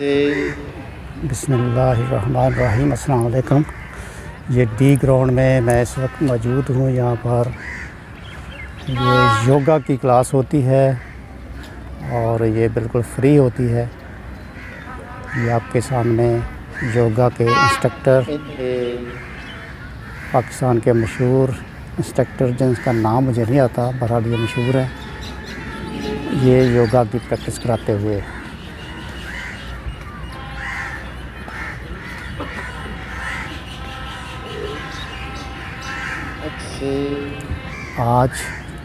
बिस्मिल्लाहिर्रहमानिर्रहीम। अस्सलाम वालेकुम। ये डी ग्राउंड में मैं इस वक्त मौजूद हूँ। यहाँ पर ये योगा की क्लास होती है और ये बिल्कुल फ्री होती है। ये आपके सामने योगा के इंस्ट्रक्टर, पाकिस्तान के मशहूर इंस्ट्रक्टर जिनका नाम मुझे नहीं आता, बहरहाल ये मशहूर है, ये योगा की प्रैक्टिस कराते हुए। आज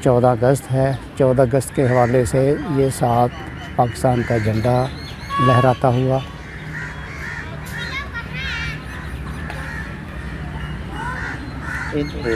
14 अगस्त है। 14 अगस्त के हवाले से ये साथ पाकिस्तान का झंडा लहराता हुआ ठीक है।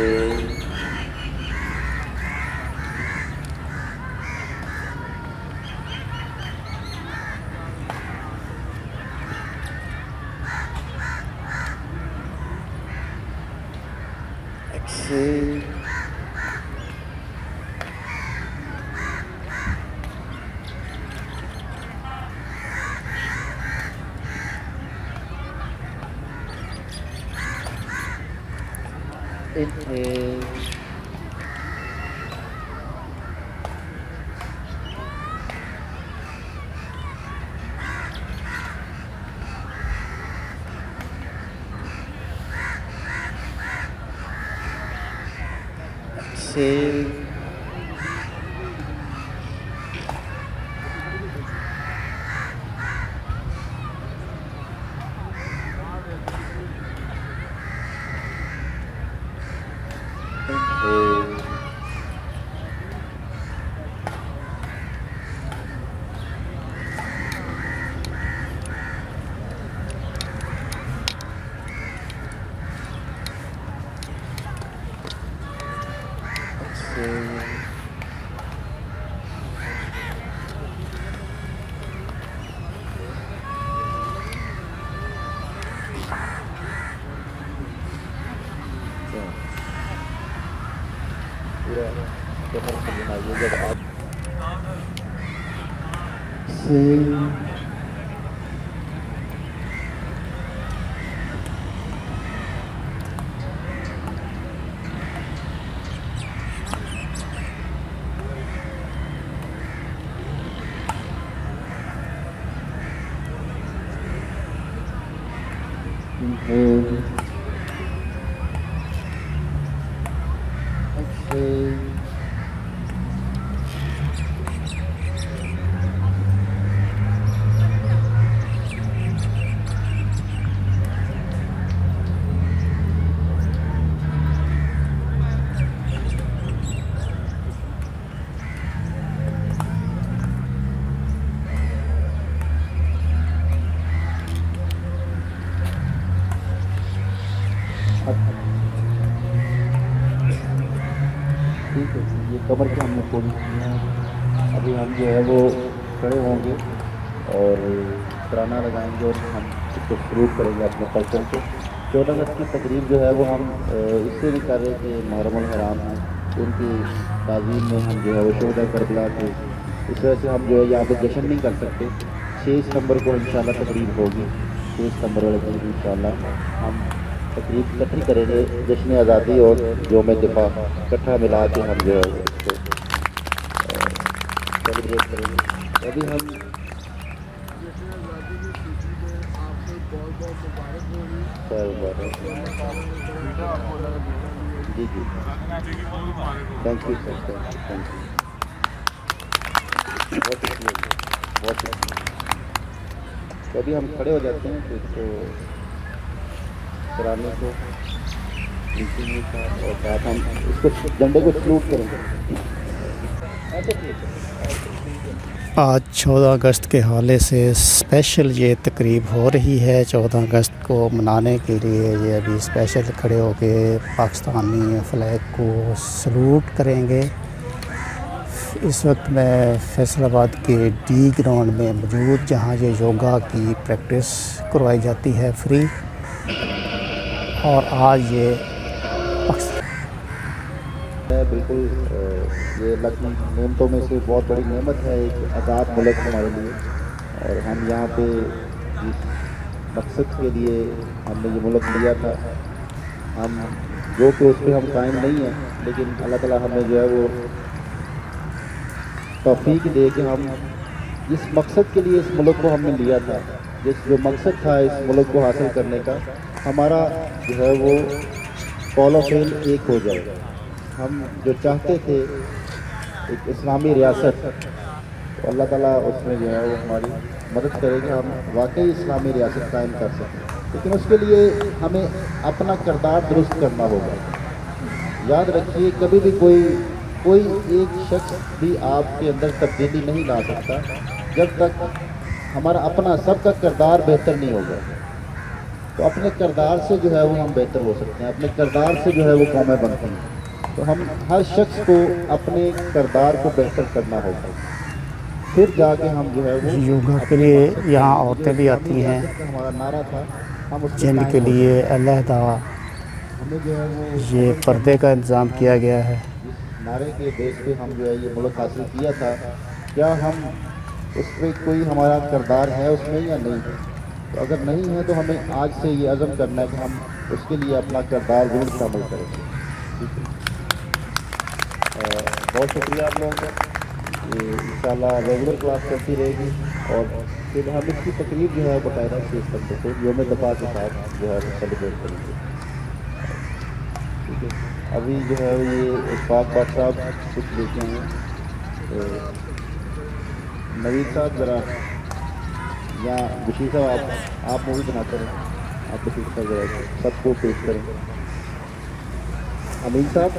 ये कमर की हमने पोजीशन, अभी हम जो है वो खड़े होंगे और तराना लगाएंगे और हम इसको शुरू करेंगे अपने कल्चर को। 14 अगस्त की तकरीब जो है वो हम इससे नहीं कर रहे कि मुहर्रम हराम है, उनकी ताज़ीम में हम जो है वो शोधा करबला के इस वजह से हम जो है यहाँ पे जश्न नहीं कर सकते। 6 सितंबर को इंशाल्लाह तकरीब होगी। 6 सितंबर वाले दिन इंशाल्लाह हम तकरीब इकट्ठी करेंगे, जश्न आज़ादी और योम दिफा इकट्ठा मिला के हम जो है इसको सेलिब्रेट करेंगे। अभी हम जी जी thank you sir, thank you बहुत। तो अभी हम खड़े हो जाते हैं तो इसको कराने को और साथ हम इसको झंडे को सलूट करेंगे। आज 14 अगस्त के हवाले से स्पेशल ये तकरीब हो रही है। 14 अगस्त को मनाने के लिए ये अभी स्पेशल खड़े होके पाकिस्तानी फ्लैग को सलूट करेंगे। इस वक्त मैं फैसलाबाद के डी ग्राउंड में मौजूद, जहाँ ये योगा की प्रैक्टिस करवाई जाती है फ्री। और आज ये बिल्कुल ये अल्लाह की नेमतों में से बहुत बड़ी नेमत है, एक आज़ाद मुल्क हमारे लिए। और हम यहाँ पे जिस मकसद के लिए हमने ये मुल्क लिया था, हम जो कि उस पर हम कायम नहीं हैं, लेकिन अल्लाह ताला हमें जो है वो तौफीक दे कि हम जिस मकसद के लिए इस मुल्क को हमने लिया था, जो मकसद था इस मुल्क को हासिल करने का, हमारा जो है वो कौल व फ़िल एक हो जाए। हम जो चाहते थे एक इस्लामी रियासत, तो अल्लाह ताला उसमें जो है वो हमारी मदद करेगा, हम वाकई इस्लामी रियासत कायम कर सकें। लेकिन उसके लिए हमें अपना किरदार दुरुस्त करना होगा। याद रखिए, कभी भी कोई एक शख्स भी आपके अंदर तब्दीली नहीं ला सकता जब तक हमारा अपना सबका किरदार बेहतर नहीं होगा। तो अपने किरदार से जो है वो हम बेहतर हो सकते हैं, अपने किरदार से जो है वो कौमें बनती हैं। तो हम हर शख्स को अपने किरदार को बेहतर करना होगा, फिर जाके हम जो है वो योगा के लिए यहाँ औरतें भी आती हैं, हमारा नारा था, हम उसके जिनके लिए अलहदा हमें जो है वो ये पर्दे का इंतज़ाम किया गया है। जिस नारे के बेस पे हम जो है ये मुल्क हासिल किया था, क्या हम उस पर कोई हमारा किरदार है उसमें या नहीं है? तो अगर नहीं है तो हमें आज से ये अज़म करना है कि हम उसके लिए अपना किरदार ज़रूर शामिल करेंगे। ठीक है, बहुत शुक्रिया आप लोगों का। ये इंशाल्लाह रेगुलर क्लास चलती रहेगी और फिर हम इसकी तकरीब जो है बाकायदा से सकते थे योम दफ़ा के साथ जो है सेलिब्रेट करेंगे। ठीक है, अभी जो है ये इशफाक बात साहब कुछ लेके आए हैं। नवीद साहब ज़रा या बशीर साहब आप मूवी बनाते रहें, आप बशीर साहब ज़रा सबको पेश करें। अमीन साहब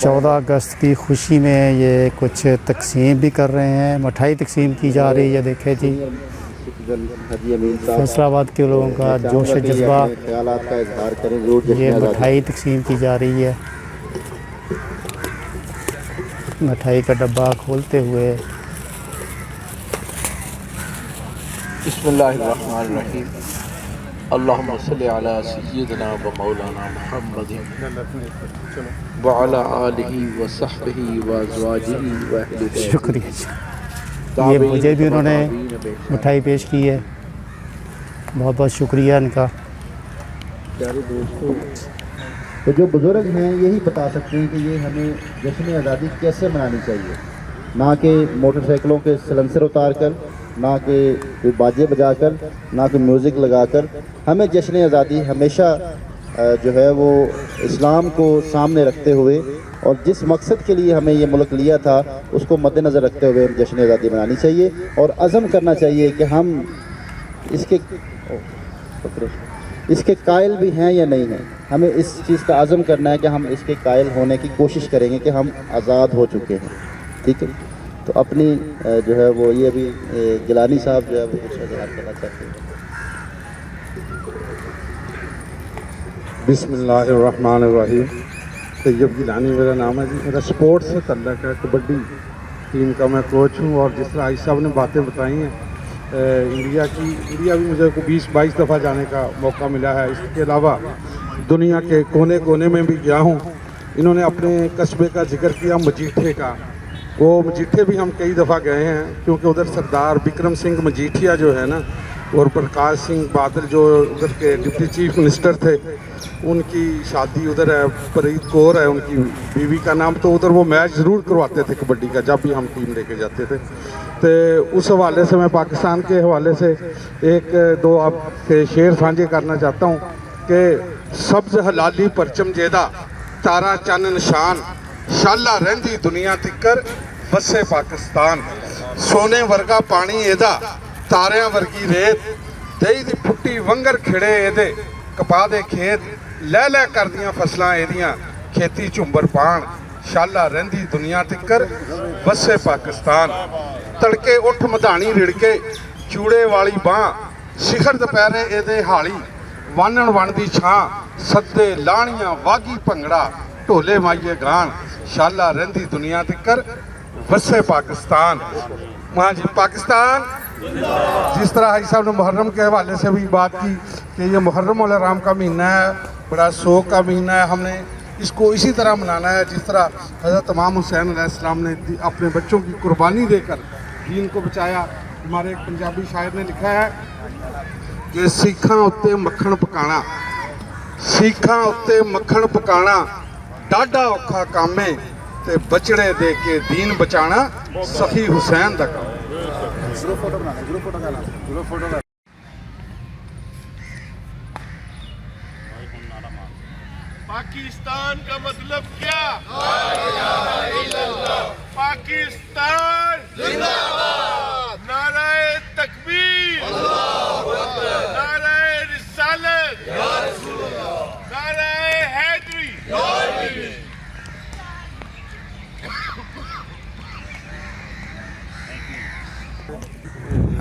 14 अगस्त की खुशी में ये कुछ तकसीम भी कर रहे हैं, मिठाई तकसीम की जा रही है। देखें जी, हाजी अमीन साहब फैसलाबाद के लोगों का जोश व जज्बा, ख्यालात का इजहार करें ज़रूर। ये मिठाई तकसीम की जा रही है। मिठाई का डब्बा खोलते हुए बिस्मिल्लाहिर्रहमानिर्रहीम, अल्लाहुम्मा सल्लि अला सय्यिदिना व मौलाना मुहम्मदिन व अला आलिहि व सहबिहि व अज़वाजिहि व अहलि बैतिहि। शुक्रिया जी, ये मुझे भी उन्होंने मिठाई पेश की है, बहुत बहुत शुक्रिया इनका। प्यारे दोस्तों, तो जो बुज़ुर्ग हैं यही बता सकते हैं कि ये हमें जश्न आज़ादी कैसे मनानी चाहिए, ना कि मोटरसाइकिलों के सिलेंसर उतार कर, ना कि कोई बाजे बजा कर, ना कि म्यूज़िक लगा कर। हमें जश्न आज़ादी हमेशा जो है वो इस्लाम को सामने रखते हुए और जिस मकसद के लिए हमें ये मुल्क लिया था उसको मद्देनज़र रखते हुए जश्न आज़ादी मनानी चाहिए और अज़म करना चाहिए कि हम इसके कायल भी हैं या नहीं हैं। हमें इस चीज़ का अज़म करना है कि हम इसके कायल होने की कोशिश करेंगे कि हम आज़ाद हो चुके हैं। ठीक है, तो अपनी जो है वो ये अभी गिलानी साहब जो है वो कुछ इज़हार करना चाहते हैं। बिस्मिल्लाहिर्रहमानिर्रहीम। तैयब गिलानी मेरा नाम है जी। मेरा स्पोर्ट्स से तल्लक है, कबड्डी टीम का मैं कोच हूँ। और जिस तरह आयशा साहब ने बातें बताई हैं, इंडिया भी मुझे को 20-22 दफ़ा जाने का मौका मिला है। इसके अलावा दुनिया के कोने कोने में भी गया हूँ। इन्होंने अपने कस्बे का जिक्र किया मजीठे का, वो मजीठे भी हम कई दफ़ा गए हैं, क्योंकि उधर सरदार बिक्रम सिंह मजीठिया जो है ना, और प्रकाश सिंह बादल जो उधर के डिप्टी चीफ मिनिस्टर थे, उनकी शादी उधर है। फरीद कौर है उनकी बीवी का नाम। तो उधर वो मैच ज़रूर करवाते थे कबड्डी का, जब भी हम टीम लेके जाते थे। तो उस हवाले से मैं पाकिस्तान के हवाले से एक दो आपके शेर साझे करना चाहता हूँ कि सब्ज़ हलाली परचम जेदा, तारा चन निशान, शाला रहंदी दुनिया तिकर, वसे पाकिस्तान, सोने वर्गा पानी एदा, तारियां वर्गी रेत, दही दी फुट्टी वंगर खिड़े एदे, कपा दे खेत, लै लै करदियां फसलां एदियां, खेती झुंबर पान, शाला रहंदी दुनिया तिकर, वसे पाकिस्तान। तड़के उठ मधानी रिड़के, चूड़े वाली बांह, शिखर दोपहरे एदे हाली, वानण वन दी छां, सद्दे लाणियां वागी भंगड़ा, ढोले माइये गान, शाला रहंदी दुनिया तिकर, वसे पाकिस्तान। हाँ जी, पाकिस्तान। जिस तरह हाजी साहब ने मुहर्रम के हवाले से भी बात की कि ये मुहर्रम उल हराम का महीना है, बड़ा शौक का महीना है। हमने इसको इसी तरह मनाना है जिस तरह हज़रत इमाम हुसैन अलैहिस्सलाम ने अपने बच्चों की कुर्बानी देकर दीन को बचाया। हमारे एक पंजाबी शायर ने लिखा है ਕਿ ਸਿੱਖਾਂ ਉੱਤੇ ਮੱਖਣ ਪਕਾਣਾ, ਸਿੱਖਾਂ ਉੱਤੇ ਮੱਖਣ ਪਕਾਣਾ ਡਾਢਾ ਔਖਾ ਕੰਮ ਏ ਤੇ ਬਚੜੇ ਦੇ ਕੇ ਦੀਨ ਬਚਾਣਾ ਸਖੀ ਹੁਸੈਨ ਦਾ ਕੰਮ। पाकिस्तान का मतलब क्या? पाकिस्तान जिंदाबाद। नाराए तकबीर, नाराए रिसालत, नाराए हैदरी।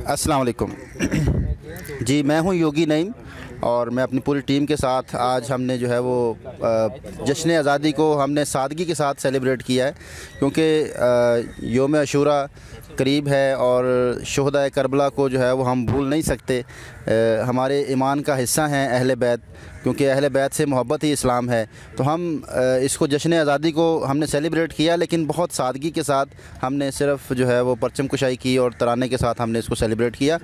अस्सलाम वालेकुम जी, मैं हूं योगी नईम और मैं अपनी पूरी टीम के साथ आज हमने जो है वो जश्न आज़ादी को हमने सादगी के साथ सेलिब्रेट किया है, क्योंकि योम अशूरा करीब है और शुहदाए करबला को जो है वो हम भूल नहीं सकते। हमारे ईमान का हिस्सा हैं अहले बैत, क्योंकि अहले बैत से मोहब्बत ही इस्लाम है। तो हम इसको जश्न आज़ादी को हमने सेलिब्रेट किया, लेकिन बहुत सादगी के साथ हमने सिर्फ जो है वो परचम कुशाई की और तराने के साथ हमने इसको सेलिब्रेट किया।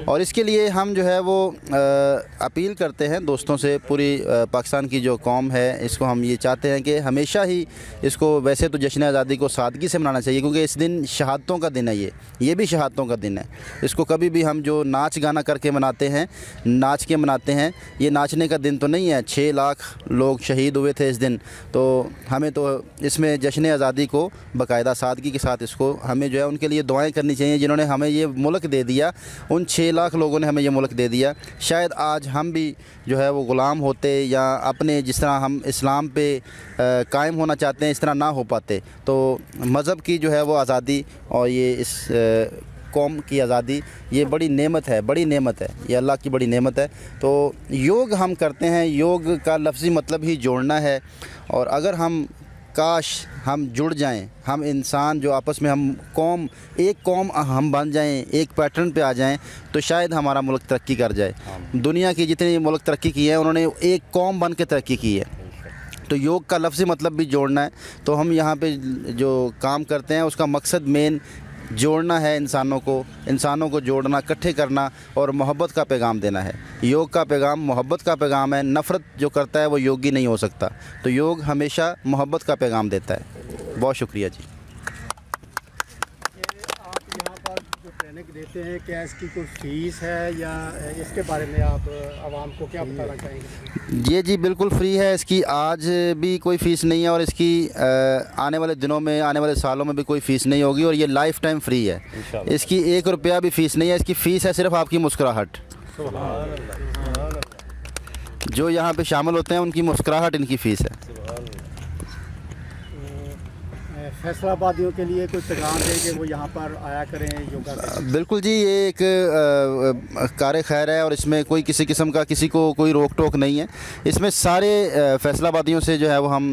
और इसके लिए हम जो है वो अपील करते हैं दोस्तों से, पूरी पाकिस्तान की जो कौम है इसको हम ये चाहते हैं कि हमेशा ही इसको, वैसे तो जश्न आज़ादी को सादगी से मनाना चाहिए, क्योंकि इस दिन शहादतों का दिन है, ये भी शहादतों का दिन है। इसको कभी भी हम जो नाच गाना करके मनाते हैं, नाच के मनाते हैं, ये नाचने का दिन तो नहीं है। 6 लाख लोग शहीद हुए थे इस दिन, तो हमें तो इसमें जश्न आज़ादी को बाकायदा सादगी के साथ इसको हमें जो है उनके लिए दुआएं करनी चाहिए जिन्होंने हमें ये मुल्क दे दिया। उन 6 लाख लोगों ने हमें ये मुल्क दे दिया। शायद आज हम भी जो है वो ग़ुलाम होते या अपने जिस तरह हम इस्लाम पे कायम होना चाहते हैं इस तरह ना हो पाते। तो मज़हब की जो है वो आज़ादी और ये इस कौम की आज़ादी ये बड़ी नेमत है, बड़ी नेमत है, ये अल्लाह की बड़ी नेमत है। तो योग हम करते हैं, योग का लफ्ज़ी मतलब ही जोड़ना है। और अगर हम काश हम जुड़ जाएं, हम इंसान जो आपस में हम एक कौम हम बन जाएं, एक पैटर्न पे आ जाएं, तो शायद हमारा मुल्क तरक्की कर जाए। दुनिया की जितने मुल्क तरक्की की है उन्होंने एक कौम बन के तरक्की की है। तो योग का लफ्ज़ी मतलब भी जोड़ना है। तो हम यहाँ पे जो काम करते हैं उसका मकसद मेन जोड़ना है, इंसानों को जोड़ना, इकट्ठे करना और मोहब्बत का पैगाम देना है। योग का पैगाम मोहब्बत का पैगाम है। नफ़रत जो करता है वो योगी नहीं हो सकता। तो योग हमेशा मोहब्बत का पैगाम देता है। बहुत शुक्रिया जी। आप यहाँ पर जो ट्रेनिंग देते हैं, क्या इसकी कोई फ़ीस है या इसके बारे में आप आवाम को क्या बताना चाहेंगे? ये जी बिल्कुल फ्री है। इसकी आज भी कोई फ़ीस नहीं है और इसकी आने वाले दिनों में, आने वाले सालों में भी कोई फ़ीस नहीं होगी और ये लाइफ टाइम फ्री है। इसकी 1 रुपया भी फ़ीस नहीं है। इसकी फ़ीस है सिर्फ आपकी मुस्कुराहट। जो यहाँ पे शामिल होते हैं उनकी मुस्कुराहट इनकी फ़ीस है। फैसलाबादियों के लिए कोई पैगाम दें कि वो यहाँ पर आया करें, योगा करें? बिल्कुल जी, ये एक कार खैर है और इसमें कोई किसी किस्म का किसी को कोई रोक टोक नहीं है। इसमें सारे फैसलाबादियों से जो है वो हम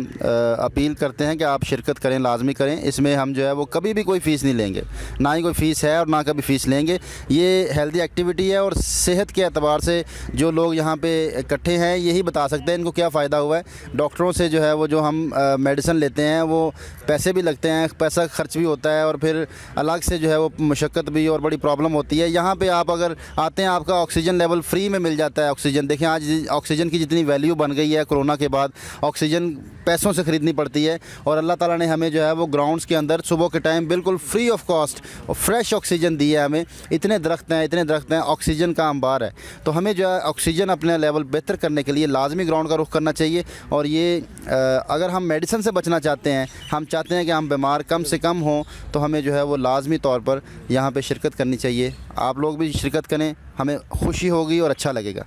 अपील करते हैं कि आप शिरकत करें, लाजमी करें। इसमें हम जो है वो कभी भी कोई फ़ीस नहीं लेंगे, ना ही कोई फ़ीस है और ना कभी फ़ीस लेंगे। ये हेल्दी एक्टिविटी है और सेहत के एतबार से जो लोग यहाँ पे इकट्ठे हैं यही बता सकते हैं इनको क्या फ़ायदा हुआ है। डॉक्टरों से जो है वो जो हम मेडिसिन लेते हैं वो पैसे भी लगते हैं, पैसा खर्च भी होता है और फिर अलग से जो है वो मशक्क़त भी और बड़ी प्रॉब्लम होती है। यहाँ पे आप अगर आते हैं आपका ऑक्सीजन लेवल फ्री में मिल जाता है। ऑक्सीजन देखें, आज ऑक्सीजन की जितनी वैल्यू बन गई है कोरोना के बाद, ऑक्सीजन पैसों से ख़रीदनी पड़ती है और अल्लाह ताला ने हमें जो है वो ग्राउंड्स के अंदर सुबह के टाइम बिल्कुल फ्री ऑफ कॉस्ट और फ्रेश ऑक्सीजन दी है हमें। इतने दरख्त हैं, ऑक्सीजन का अंबार है। तो हमें जो है ऑक्सीजन अपने लेवल बेहतर करने के लिए लाजमी ग्राउंड का रुख करना चाहिए। और ये अगर हम मेडिसिन से बचना चाहते हैं, हम चाहते हैं कि हम बीमार कम से कम हों, तो हमें जो है वो लाजमी तौर पर यहाँ पे शिरकत करनी चाहिए। आप लोग भी शिरकत करें, हमें खुशी होगी और अच्छा लगेगा।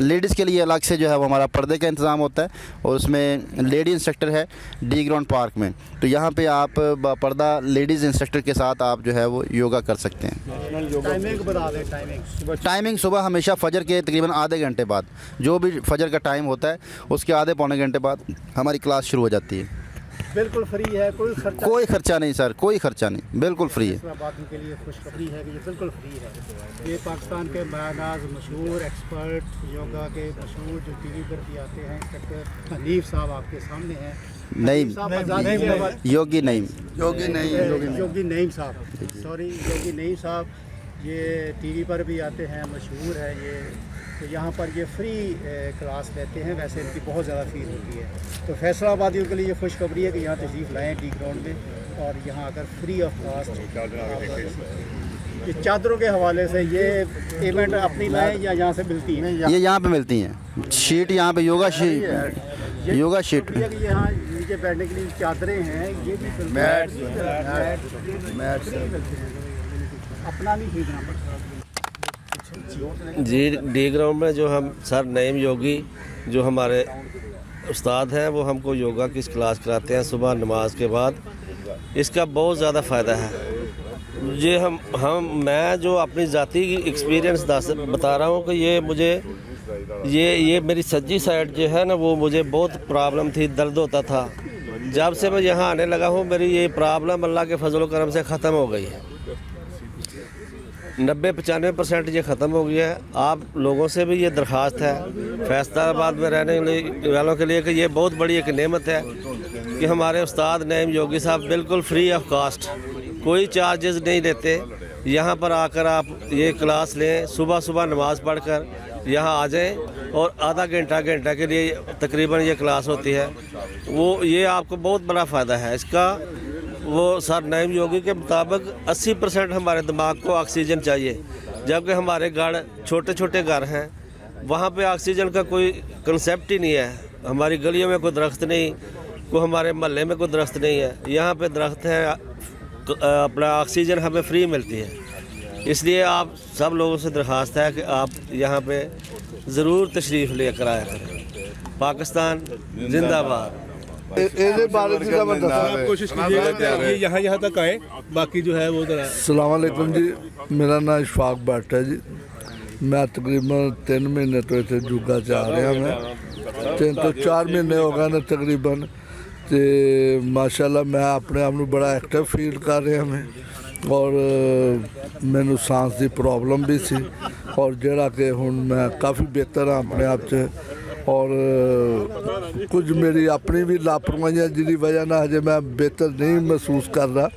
लेडीज़ के लिए अलग से जो है वो हमारा पर्दे का इंतज़ाम होता है और उसमें लेडी इंस्ट्रक्टर है डी ग्राउंड पार्क में। तो यहाँ पे आप पर्दा लेडीज़ इंस्ट्रक्टर के साथ आप जो है वो योगा कर सकते हैं। टाइमिंग बता दें। टाइमिंग सुबह हमेशा फ़जर के तकरीबन आधे घंटे बाद, जो भी फ़जर का टाइम होता है उसके आधे पौने घंटे बाद हमारी क्लास शुरू हो जाती है। बिल्कुल फ्री है, कोई खर्चा नहीं सर, कोई खर्चा नहीं, बिल्कुल फ्री है। बातों के लिए खुशखबरी है कि ये बिल्कुल फ्री है। ये पाकिस्तान के महानाज मशहूर एक्सपर्ट योगा के मशहूर जो टीवी पर भी आते हैं, इंस्ट्रक्टर हनीफ साहब आपके सामने हैं। योगी नईम योगी नईम साहब, सॉरी योगी नईम साहब ये टीवी पर भी आते हैं, मशहूर है ये। तो यहाँ पर ये फ्री क्लास लेते हैं, वैसे इनकी बहुत ज़्यादा फ़ीस होती है। तो फैसलाबादियों के लिए ये खुशखबरी है कि यहाँ तशरीफ़ लाएँ डी ग्राउंड में, और यहाँ आकर फ्री ऑफ कास्ट ये चादरों के हवाले से ये इवेंट अपनी लाएँ या यहाँ से मिलती है? ये यहाँ पे मिलती हैं, शीट यहाँ पे योगा शीट ये कि यहाँ नीचे बैठने के लिए चादरें हैं, ये भी मैट अपना भी खरीदना पड़ता है। जी, डी ग्राउंड में जो हम सर नईम योगी जो हमारे उस्ताद हैं, वो हमको योगा की क्लास कराते हैं सुबह नमाज के बाद। इसका बहुत ज़्यादा फ़ायदा है। ये मैं जो अपनी ज़ाती एक्सपीरियंस बता रहा हूँ कि ये मुझे ये मेरी सज्जी साइड जो है ना, वो मुझे बहुत प्रॉब्लम थी, दर्द होता था। जब से मैं यहाँ आने लगा हूँ, मेरी ये प्रॉब्लम अल्लाह के फजल करम से ख़त्म हो गई है। 90-95% ये ख़त्म हो गया है। आप लोगों से भी ये दरख्वास्त है फैसलाबाद में रहने वालों के लिए कि ये बहुत बड़ी एक नेमत है कि हमारे उस्ताद नईम योगी साहब बिल्कुल फ्री ऑफ कास्ट, कोई चार्जेस नहीं लेते। यहाँ पर आकर आप ये क्लास लें, सुबह सुबह नमाज़ पढ़कर यहाँ आ जाएं, और आधा घंटा के लिए तकरीबन ये क्लास होती है। ये आपको बहुत बड़ा फ़ायदा है इसका। वो सर नईम योगी के मुताबिक 80% हमारे दिमाग को ऑक्सीजन चाहिए, जबकि हमारे घर छोटे छोटे घर हैं, वहाँ पे ऑक्सीजन का कोई कंसेप्ट ही नहीं है। हमारी गलियों में कोई दरख्त नहीं, हमारे महल्ले में कोई दरख्त नहीं है। यहाँ पे दरख्त हैं, अपना ऑक्सीजन हमें फ्री मिलती है। इसलिए आप सब लोगों से दरख्वास्त है कि आप यहाँ पे ज़रूर तशरीफ़ लेकर आया करें। पाकिस्तान जिंदाबाद। आप कोशिश कीजिएगा कि ये यहाँ तक आए, बाकी जो है वो ज़रा। अस्सलाम वालेकुम जी, मेरा नाम इशफाक भट्ट है जी। मैं तकरीबन 3 महीने तो इतने जुगा जा रहा मैं, 3 तो 4 महीने हो गए ना तकरीबन। तो माशाल्लाह मैं अपने आप में बड़ा एक्टिव फील कर रहा मैं, और मैनू सांस की प्रॉब्लम भी सी, और जरा कि हुण मैं काफ़ी बेहतर हाँ अपने आप से। और कुछ मेरी अपनी भी लापरवाहियां जिहदी वजह ना हजे मैं बेहतर नहीं महसूस कर रहा,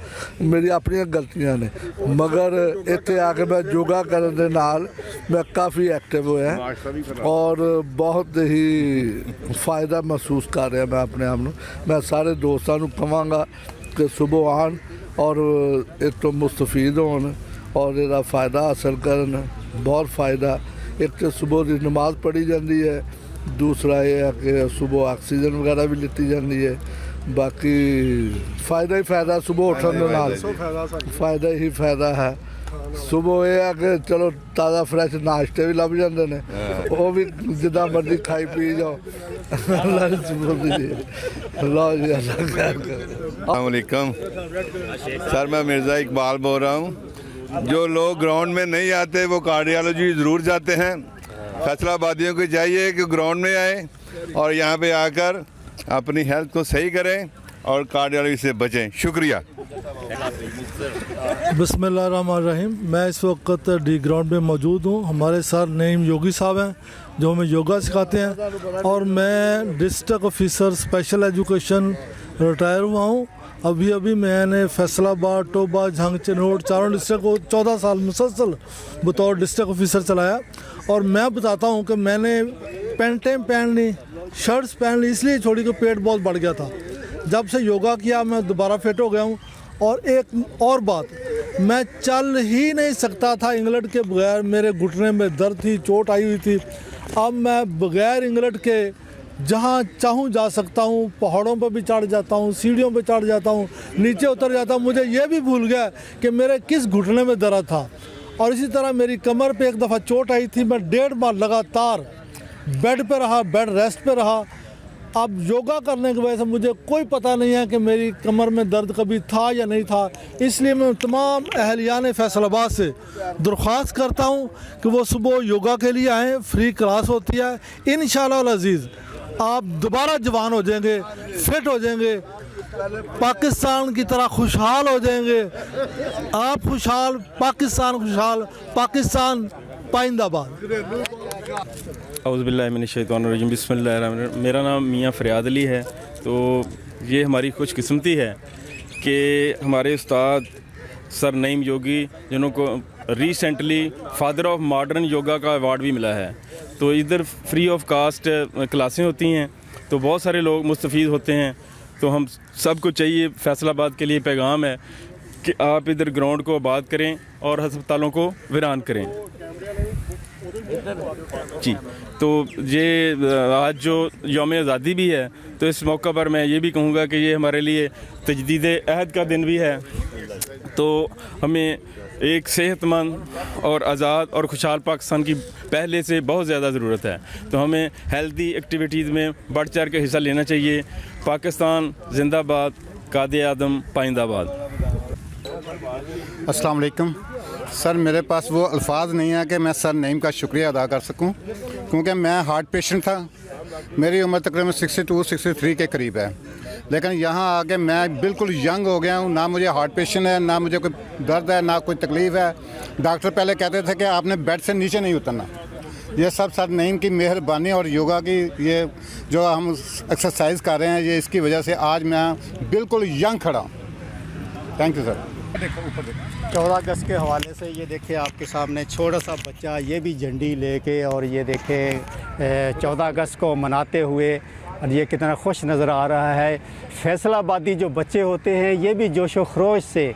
मेरी अपनी गलतियां ने, मगर इत्थे आके मैं योगा करने दे नाल मैं काफ़ी एक्टिव होया और बहुत ही फ़ायदा महसूस कर रहा मैं अपने आप में। मैं सारे दोस्तों को कहांगा कि सुबह आन और इस तो मुस्तफीद होन और इसका फ़ायदा हासिल करन। बहुत फ़ायदा, एक तो सुबह की नमाज पढ़ी जाती है, दूसरा ये है कि सुबह ऑक्सीजन वगैरह भी लीती जाती है। बाकी फ़ायदा ही फ़ायदा, सुबह उठने के नाल फ़ायदा ही फ़ायदा है। सुबह ये है कि चलो ताज़ा फ्रैश नाश्ते भी लभ जाते हैं, वो भी जिदा मर्जी खाई पी जाओ। अस्सलामुअलैकुम सर, मैं मिर्ज़ा इकबाल बोल रहा हूँ। जो लोग ग्राउंड में नहीं आते वो कार्डियोलॉजी ज़रूर जाते हैं। फैसलाबादियों को चाहिए कि ग्राउंड में आए और यहाँ पे आकर अपनी हेल्थ को सही करें और कार्डियोलॉजी से बचें। शुक्रिया। बिस्मिल्लाहिर्रहमानिर्रहीम। मैं इस वक्त डी ग्राउंड में मौजूद हूँ। हमारे सर नईम योगी साहब हैं जो हमें योगा सिखाते हैं, और मैं district officer special education retire हुआ हूँ। अभी मैंने फैसलाबाद, टोबा, झंग, चिनोट चारों डिस्ट्रिक्ट को 14 साल मुसलसल बतौर डिस्ट्रिक्ट ऑफिसर चलाया। और मैं बताता हूँ कि मैंने पैंटें पहन ली, शर्ट्स पहन ली, इसलिए छोड़ी कि पेट बहुत बढ़ गया था। जब से योगा किया मैं दोबारा फिट हो गया हूँ। और एक और बात, मैं चल ही नहीं सकता था इंग्लैंड के बगैर, मेरे घुटने में दर्द थी, चोट आई हुई थी। अब मैं बगैर इंग्लैंड के जहाँ चाहूँ जा सकता हूँ, पहाड़ों पर भी चढ़ जाता हूँ, सीढ़ियों पर चढ़ जाता हूँ, नीचे उतर जाता हूँ। मुझे ये भी भूल गया कि मेरे किस घुटने में दर्द था। और इसी तरह मेरी कमर पे एक दफ़ा चोट आई थी, मैं 1.5 माह लगातार बेड पे रहा, बेड रेस्ट पे रहा। अब योगा करने की वजह से मुझे कोई पता नहीं है कि मेरी कमर में दर्द कभी था या नहीं था। इसलिए मैं तमाम अहलियान फैसलाबाद से दरख्वास्त करता हूँ कि वो सुबह योगा के लिए आएँ, फ्री क्लास होती है। इंशाअल्लाह अज़ीज़ आप दोबारा जवान हो जाएंगे, फिट हो जाएंगे, पाकिस्तान की तरह खुशहाल हो जाएंगे। आप खुशहाल, पाकिस्तान खुशहाल, पाकिस्तान पाइंदाबाद। औज़ुबिल्लाहिमिनश्शैतानिर्रजीम, बिस्मिल्लाहिर्रहमानिर्रहीम। मेरा नाम मियाँ फ़रियाद अली है। तो ये हमारी खुशकिस्मती है कि हमारे उस्ताद सर नईम योगी जिनको recently father of modern yoga का अवार्ड भी मिला है। तो इधर फ्री ऑफ कास्ट क्लासें होती हैं, तो बहुत सारे लोग मुस्तफ़ीद होते हैं। तो हम सबको चाहिए, फैसलाबाद के लिए पैगाम है कि आप इधर ग्राउंड को आबाद करें और हस्पतालों को वीरान करें। जी, तो ये आज जो यौम आज़ादी भी है, तो इस मौका पर मैं ये भी कहूँगा कि ये हमारे लिए तजदीद अहद का दिन भी है। तो हमें एक सेहतमंद और आज़ाद और खुशहाल पाकिस्तान की पहले से बहुत ज़्यादा ज़रूरत है। तो हमें हेल्दी एक्टिविटीज़ में बढ़ चढ़ के हिस्सा लेना चाहिए। पाकिस्तान जिंदाबाद, कायदे आदम पाइंदाबाद। अस्सलाम वालेकुम सर, मेरे पास वो अल्फाज नहीं है कि मैं सर नईम का शुक्रिया अदा कर सकूं, क्योंकि मैं हार्ट पेशेंट था। मेरी उम्र तकरीबन 62-63 के करीब है, लेकिन यहाँ आके मैं बिल्कुल यंग हो गया हूँ। ना मुझे हार्ट पेशेंट है, ना मुझे कोई दर्द है, ना कोई तकलीफ़ है। डॉक्टर पहले कहते थे कि आपने बेड से नीचे नहीं उतरना। ये सब सर नईम की मेहरबानी और योगा की ये जो हम एक्सरसाइज कर रहे हैं, ये इसकी वजह से आज मैं बिल्कुल यंग खड़ा हूँ। Thank you sir. 14 अगस्त के हवाले से ये देखिए आपके सामने छोटा सा बच्चा, ये भी झंडी लेके, और ये देखें 14 अगस्त को मनाते हुए, और ये कितना खुश नज़र आ रहा है। फैसलाबादी जो बच्चे होते हैं, ये भी जोश व खरोश से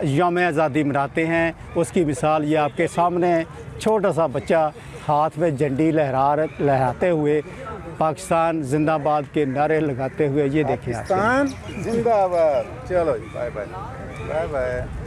यौम आज़ादी मनाते हैं। उसकी मिसाल ये आपके सामने छोटा सा बच्चा हाथ में झंडी लहराते हुए पाकिस्तान जिंदाबाद के नारे लगाते हुए, ये देखिए पाकिस्तान जिंदाबाद। चलो बाय बाय बाय बाय।